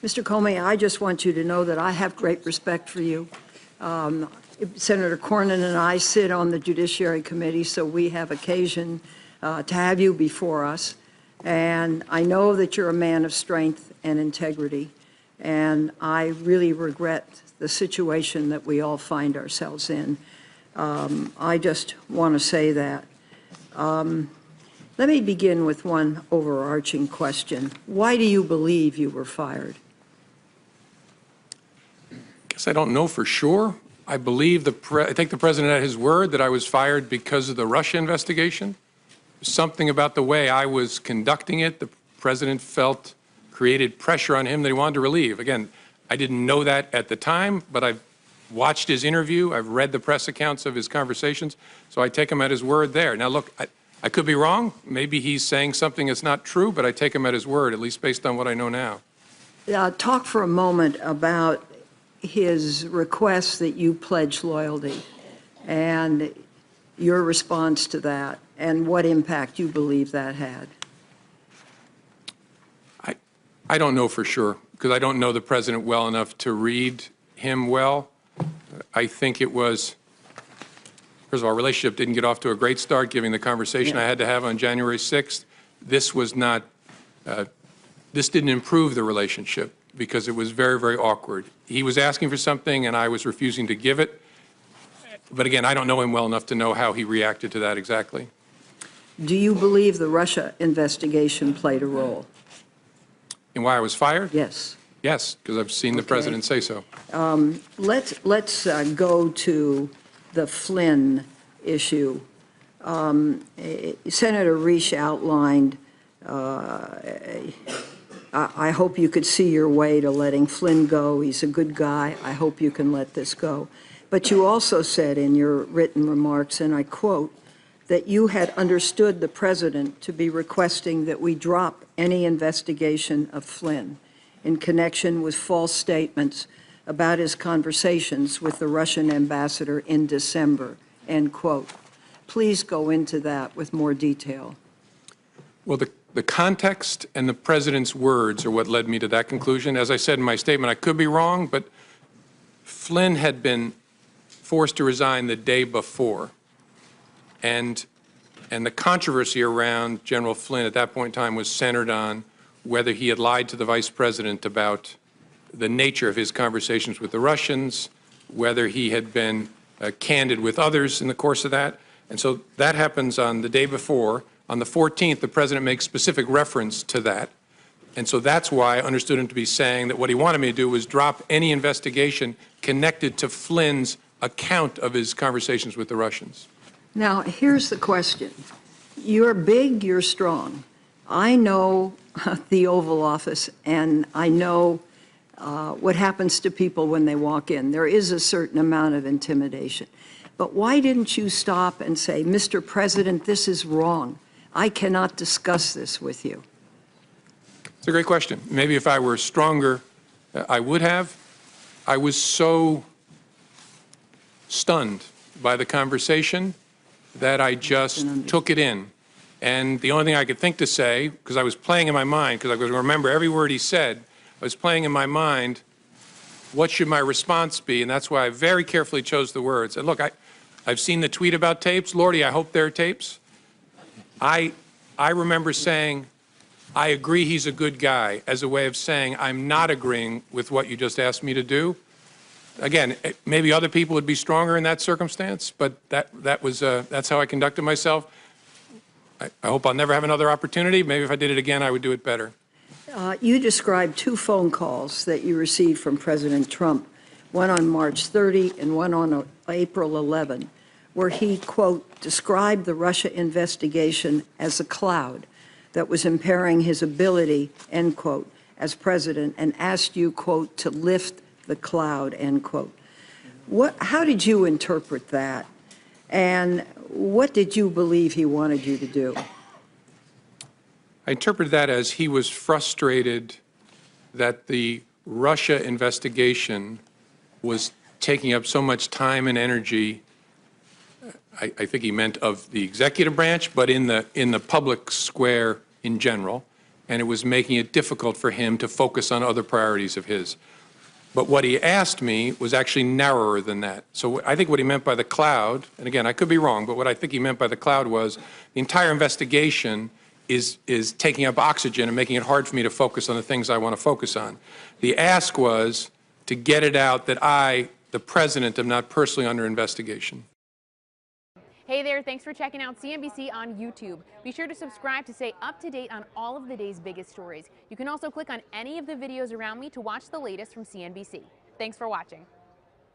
Mr. Comey, I just want you to know that I have great respect for you. Senator Cornyn and I sit on the Judiciary Committee, so we have occasion to have you before us. And I know that you're a man of strength and integrity, and I really regret the situation that we all find ourselves in. I just want to say that. Let me begin with one overarching question. Why do you believe you were fired? I guess I don't know for sure. I believe I take the president at his word that I was fired because of the Russia investigation. Something about the way I was conducting it, the president felt created pressure on him that he wanted to relieve. Again, I didn't know that at the time, but I've watched his interview. I've read the press accounts of his conversations, so I take him at his word there. Now, look, I could be wrong. Maybe he's saying something that's not true, but I take him at his word, at least based on what I know now. Talk for a moment about his request that you pledge loyalty and your response to that and what impact you believe that had. I don't know for sure because I don't know the president well enough to read him well. I think it was, first of all, our relationship didn't get off to a great start given the conversation I had to have on January 6th. This was not, this didn't improve the relationship because it was very, very awkward. He was asking for something and I was refusing to give it. But again, I don't know him well enough to know how he reacted to that exactly. Do you believe the Russia investigation played a role? And why I was fired? Yes. Yes, because I've seen the president say so. Let's go to the Flynn issue. Senator Risch outlined, I hope you could see your way to letting Flynn go. He's a good guy. I hope you can let this go. But you also said in your written remarks, and I quote, that you had understood the president to be requesting that we drop any investigation of Flynn in connection with false statements about his conversations with the Russian ambassador in December, end quote. Please go into that with more detail. Well, the context and the president's words are what led me to that conclusion. As I said in my statement, I could be wrong, but Flynn had been forced to resign the day before. And the controversy around General Flynn at that point in time was centered on whether he had lied to the vice president about the nature of his conversations with the Russians, whether he had been candid with others in the course of that. And so that happens on the day before. On the 14th, the president makes specific reference to that. And so that's why I understood him to be saying that what he wanted me to do was drop any investigation connected to Flynn's account of his conversations with the Russians. Now, here's the question. You're big, you're strong. I know the Oval Office, and I know what happens to people when they walk in. There is a certain amount of intimidation. But why didn't you stop and say, Mr. President, this is wrong. I cannot discuss this with you? It's a great question. Maybe if I were stronger, I would have. I was so stunned by the conversation that I just took it in. And the only thing I could think to say, because I was playing in my mind, because I was going to remember every word he said, I was playing in my mind, what should my response be? And that's why I very carefully chose the words. And look, I've seen the tweet about tapes. Lordy, I hope there are tapes. I remember saying, I agree he's a good guy, as a way of saying I'm not agreeing with what you just asked me to do. Again, maybe other people would be stronger in that circumstance, but that's how I conducted myself. I hope I'll never have another opportunity. Maybe if I did it again, I would do it better. You described 2 phone calls that you received from President Trump, one on March 30 and one on April 11, where he, quote, described the Russia investigation as a cloud that was impairing his ability, end quote, as president, and asked you, quote, to lift the cloud, end quote. How did you interpret that? And what did you believe he wanted you to do? I interpreted that as he was frustrated that the Russia investigation was taking up so much time and energy. I think he meant of the executive branch, but in the public square in general, and it was making it difficult for him to focus on other priorities of his. But what he asked me was actually narrower than that. So I think what he meant by the cloud, and again, I could be wrong, but what I think he meant by the cloud was the entire investigation is taking up oxygen and making it hard for me to focus on the things I want to focus on. The ask was to get it out that I, the president, am not personally under investigation. Hey there, thanks for checking out CNBC on YouTube. Be sure to subscribe to stay up to date on all of the day's biggest stories. You can also click on any of the videos around me to watch the latest from CNBC. Thanks for watching.